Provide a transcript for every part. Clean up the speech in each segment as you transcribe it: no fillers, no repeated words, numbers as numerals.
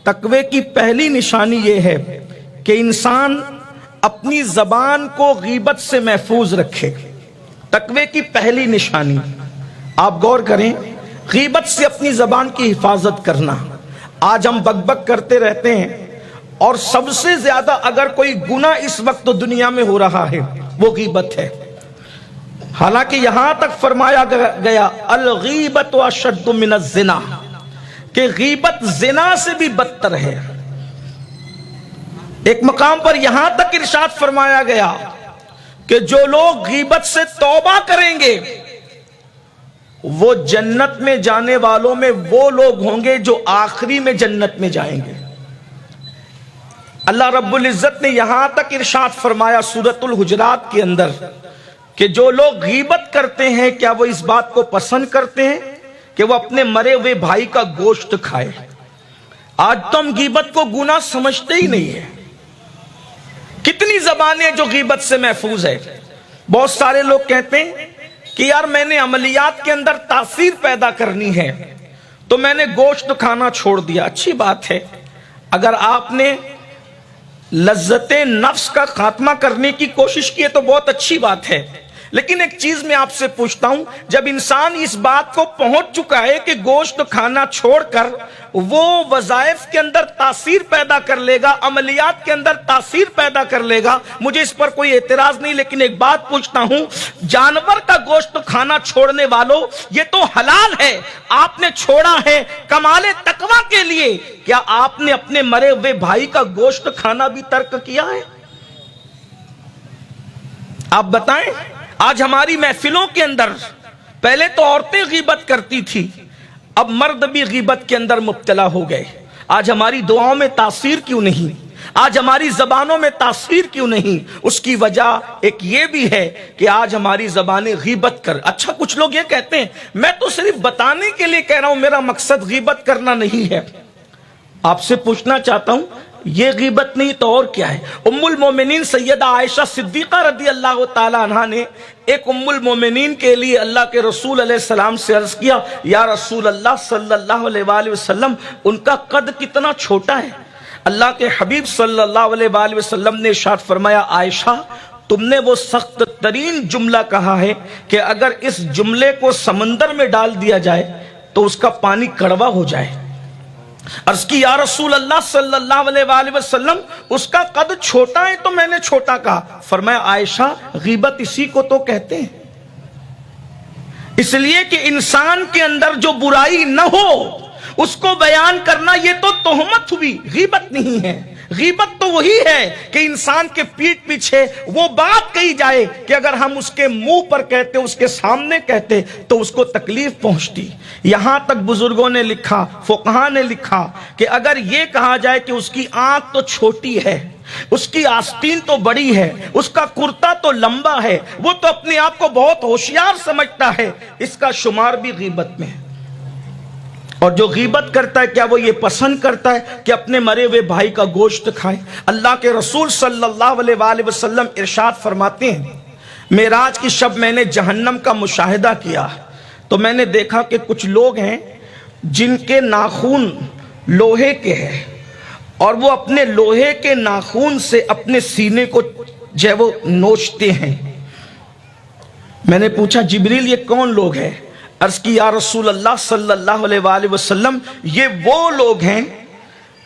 तकवे की पहली निशानी ये है कि इंसान अपनी जबान को गीबत से महफूज रखे। तकवे की पहली निशानी, आप गौर करें, गीबत से अपनी जबान की हिफाजत करना। आज हम बकबक करते रहते हैं और सबसे ज्यादा अगर कोई गुनाह इस वक्त तो दुनिया में हो रहा है वो गीबत है। हालांकि यहां तक फरमाया गया अल गीबत व अशद्दु मिनज़ ज़िना, कि गीबत जिना से भी बदतर है। एक मकाम पर यहां तक इरशाद फरमाया गया कि जो लोग गीबत से तौबा करेंगे वो जन्नत में जाने वालों में वो लोग होंगे जो आखिरी में जन्नत में जाएंगे। अल्लाह रब्बुल इज्जत ने यहां तक इरशाद फरमाया सूरतुल हुजरात के अंदर कि जो लोग गीबत करते हैं क्या वो इस बात को पसंद करते हैं कि वो अपने मरे हुए भाई का गोश्त खाए। आज तो हम गीबत को गुनाह समझते ही नहीं है। कितनी जबानें जो गीबत से महफूज है। बहुत सारे लोग कहते हैं कि यार मैंने अमलियात के अंदर तासीर पैदा करनी है तो मैंने गोश्त खाना छोड़ दिया। अच्छी बात है, अगर आपने लज्जते नफ्स का खात्मा करने की कोशिश की है तो बहुत अच्छी बात है। लेकिन एक चीज मैं आपसे पूछता हूं, जब इंसान इस बात को पहुंच चुका है कि गोश्त खाना छोड़कर वो वज़ाइफ के अंदर तासीर पैदा कर लेगा, अमलियात के अंदर तासीर पैदा कर लेगा, मुझे इस पर कोई एतराज नहीं। लेकिन एक बात पूछता हूं, जानवर का गोश्त खाना छोड़ने वालों, ये तो हलाल है, आपने छोड़ा है कमाले तकवा के लिए, क्या आपने अपने मरे हुए भाई का गोश्त खाना भी तर्क किया है? आप बताएं। आज हमारी महफिलों के अंदर पहले तो औरतें गीबत करती थी, अब मर्द भी गीबत के अंदर मुब्तला हो गए। आज हमारी दुआओं में तासीर क्यों नहीं? आज हमारी जबानों में तासीर क्यों नहीं? उसकी वजह एक ये भी है कि आज हमारी जबानें गीबत कर। अच्छा, कुछ लोग ये कहते हैं मैं तो सिर्फ बताने के लिए कह रहा हूं, मेरा मकसद गीबत करना नहीं है। आपसे पूछना चाहता हूं, ये गीबत नहीं तो और क्या है? उम्मुल मोमिनीन सैयदा आयशा सिद्दीका रदी अल्लाह ताला अन्हा ने एक उम्मुल मोमिनीन के लिए अल्लाह के रसूल अलैहि सलाम से अर्ज किया, या रसूल अल्लाह सल्लल्लाहु अलैहि वसल्लम, उनका कद कितना छोटा है। अल्लाह के हबीब सल्लल्लाहु अलैहि वसल्लम ने इरशाद फरमाया, आयशा तुमने वो सख्त तरीन जुमला कहा है कि अगर इस जुमले को समंदर में डाल दिया जाए तो उसका पानी कड़वा हो जाए। अर्ज की, या रसूल अल्लाह सल्लल्लाहु अलैहि वसल्लम, उसका कद छोटा है तो मैंने छोटा कहा। फरमाया, आयशा गीबत इसी को तो कहते हैं, इसलिए कि इंसान के अंदर जो बुराई न हो उसको बयान करना ये तो तोहमत हुई, गीबत नहीं है। गीबत तो वही है कि इंसान के पीठ पीछे वो बात कही जाए कि अगर हम उसके मुंह पर कहते, उसके सामने कहते तो उसको तकलीफ पहुंचती। यहां तक बुजुर्गों ने लिखा, फुकहा ने लिखा कि अगर ये कहा जाए कि उसकी आंख तो छोटी है, उसकी आस्तीन तो बड़ी है, उसका कुर्ता तो लंबा है, वो तो अपने आप को बहुत होशियार समझता है, इसका शुमार भी गीबत में है। और जो गीबत करता है क्या वो ये पसंद करता है कि अपने मरे हुए भाई का गोश्त खाए? अल्लाह के रसूल सल्लल्लाहु अलैहि वसल्लम इरशाद फरमाते हैं, मेराज की शब मैंने जहन्नम का मुशाहिदा किया तो मैंने देखा कि कुछ लोग हैं जिनके नाखून लोहे के हैं और वो अपने लोहे के नाखून से अपने सीने को जो है वो नोचते हैं। मैंने पूछा, जिब्रील ये कौन लोग हैं? अर्ज की, या रसूल अल्लाह सल्लल्लाहु अलैहि वसल्लम, ये वो लोग हैं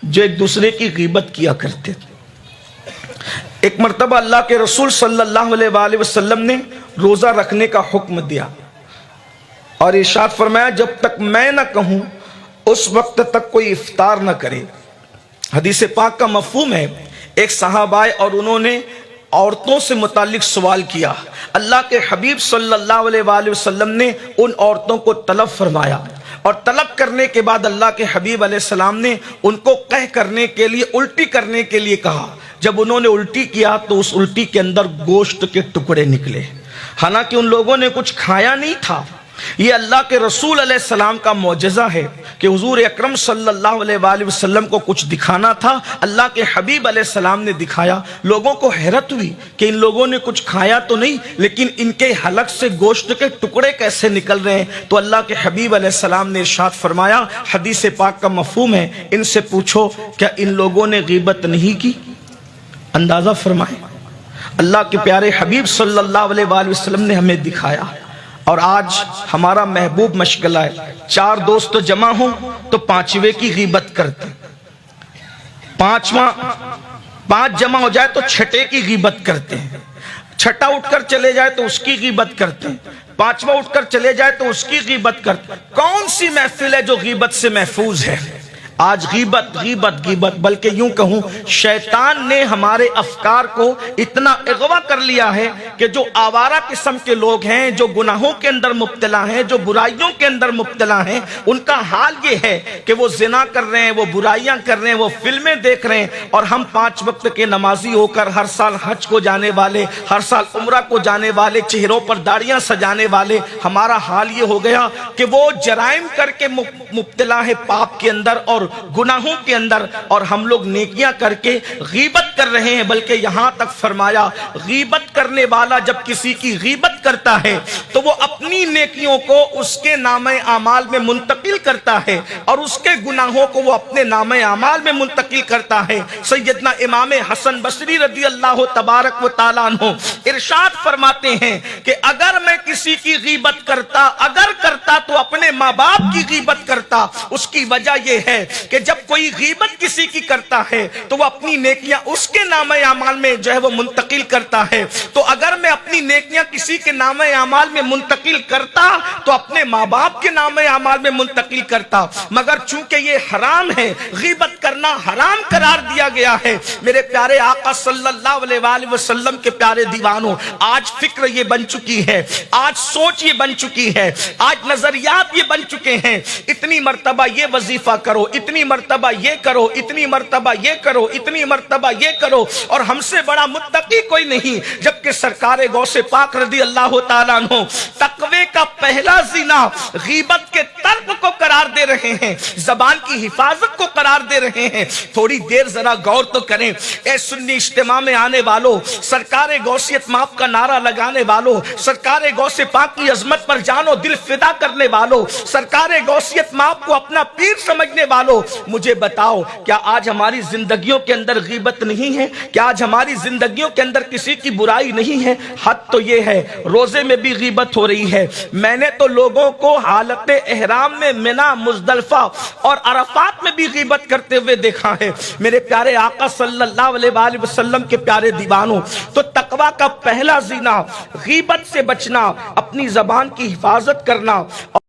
जो एक दूसरे की गीबत किया करते थे। एक मर्तबा अल्लाह के रसूल सल्लल्लाहु अलैहि वसल्लम ने रोजा रखने का हुक्म दिया और इरशाद फरमाया, जब तक मैं ना कहूं उस वक्त तक कोई इफ्तार ना करे। हदीस पाक का मफहूम है, एक सहाबा और उन्होंने औरतों से मुतालिक सवाल किया। अल्लाह के हबीब सल्लल्लाहु अलैहि वसल्लम ने उन औरतों को तलब फरमाया और तलब करने के बाद अल्लाह के हबीब अलैहिस्सलाम ने उनको कह करने के लिए, उल्टी करने के लिए कहा। जब उन्होंने उल्टी किया तो उस उल्टी के अंदर गोश्त के टुकड़े निकले। हालांकि उन लोगों ने कुछ खाया नहीं था, یہ اللہ کے رسول علیہ السلام کا معجزہ ہے کہ حضور اکرم صلی اللہ علیہ وآلہ وسلم کو کچھ دکھانا تھا، اللہ کے حبیب علیہ السلام نے دکھایا۔ لوگوں کو حیرت ہوئی کہ ان لوگوں نے کچھ کھایا تو نہیں، لیکن ان کے حلق سے گوشت کے ٹکڑے کیسے نکل رہے ہیں؟ تو اللہ کے حبیب علیہ السلام نے ارشاد فرمایا، حدیث پاک کا مفہوم ہے، ان سے پوچھو کیا ان لوگوں نے غیبت نہیں کی؟ اندازہ فرمائیں، اللہ کے پیارے حبیب صلی اللہ علیہ وآلہ وسلم نے ہمیں دکھایا۔ اور آج ہمارا محبوب مشغلہ ہے، 4 دوست جمع ہوں تو 5ویں کی غیبت کرتے ہیں، 5 جمع ہو جائے تو 6 کی غیبت کرتے ہیں، 6 اٹھ کر چلے جائے تو اس کی غیبت کرتے ہیں، 5واں اٹھ کر چلے جائے تو اس کی غیبت کرتے ہیں۔ کون سی محفل ہے جو غیبت سے محفوظ ہے؟ آج غیبت غیبت غیبت، بلکہ یوں کہوں شیطان نے ہمارے افکار کو اتنا اغوا کر لیا ہے کہ جو آوارہ قسم کے لوگ ہیں، جو گناہوں کے اندر مبتلا ہیں، جو برائیوں کے اندر مبتلا ہیں، ان کا حال یہ ہے کہ وہ زنا کر رہے ہیں، وہ برائیاں کر رہے ہیں، وہ فلمیں دیکھ رہے ہیں، اور ہم 5 وقت کے نمازی ہو کر ہر سال حج کو جانے والے، ہر سال عمرہ کو جانے والے، چہروں پر داڑیاں سجانے والے، ہمارا حال یہ ہو گیا کہ وہ جرائم کر کے مبتلا ہے پاپ کے اندر اور گناہوں کے اندر، اور ہم لوگ نیکیاں کر کے غیبت کر رہے ہیں۔ بلکہ یہاں تک فرمایا، غیبت کرنے والا جب کسی کی غیبت کرتا ہے تو وہ اپنی نیکیوں کو اس کے نامہ اعمال میں منتقل کرتا ہے، اور اس کے گناہوں کو وہ اپنے نامہ اعمال میں منتقل کرتا ہے۔ سیدنا امام حسن بصری رضی اللہ تبارک و تعالیٰ عنہ ارشاد فرماتے ہیں کہ اگر میں کسی کی غیبت کرتا، اگر کرتا تو اپنے ماں باپ کی غیبت کرتا۔ اس کی وجہ یہ ہے کہ جب کوئی غیبت کسی کی کرتا ہے تو وہ اپنی نیکیاں اس کے نامہ اعمال میں جو ہے وہ منتقل کرتا ہے۔ تو اگر میں اپنی نیکیاں کسی کے نامہ اعمال میں منتقل کرتا تو اپنے ماں باپ کے نامہ اعمال میں منتقل کرتا، مگر چونکہ یہ حرام ہے، غیبت کرنا حرام قرار دیا گیا ہے۔ میرے پیارے آقا صلی اللہ علیہ وآلہ وسلم کے پیارے دیوانوں، آج فکر یہ بن چکی ہے، آج سوچ یہ بن چکی ہے، آج نظریات یہ بن چکے ہیں، اتنی مرتبہ یہ وظیفہ کرو، اتنی مرتبہ یہ کرو، اتنی مرتبہ یہ کرو، اتنی مرتبہ یہ کرو، اور ہم سے بڑا متقی کوئی نہیں۔ جبکہ سرکار غوث پاک رضی اللہ تعالیٰ عنہ تقوی کا پہلا زینہ غیبت کے ترک کو قرار دے رہے ہیں، زبان کی حفاظت کو قرار دے رہے ہیں۔ تھوڑی دیر ذرا غور تو کریں، اے سنی اجتماع میں آنے والوں، سرکار غوثیت ماپ کا نعرہ لگانے والوں، سرکار غوث پاک کی عظمت پر جان و دل فدا کرنے والوں، سرکار غوثیت ماپ کو اپنا پیر سمجھنے والوں، مجھے بتاؤ کیا آج ہماری زندگیوں کے اندر غیبت نہیں ہے؟ کیا آج ہماری زندگیوں کے اندر کسی کی برائی نہیں ہے؟ حد تو یہ ہے روزے میں بھی غیبت ہو رہی ہے۔ میں نے تو لوگوں کو حالت احرام میں منا، مزدلفہ اور عرفات میں بھی غیبت کرتے ہوئے دیکھا ہے۔ میرے پیارے آقا صلی اللہ علیہ وآلہ وسلم کے پیارے دیوانوں، تو تقوی کا پہلا زینہ غیبت سے بچنا، اپنی زبان کی حفاظت کرنا۔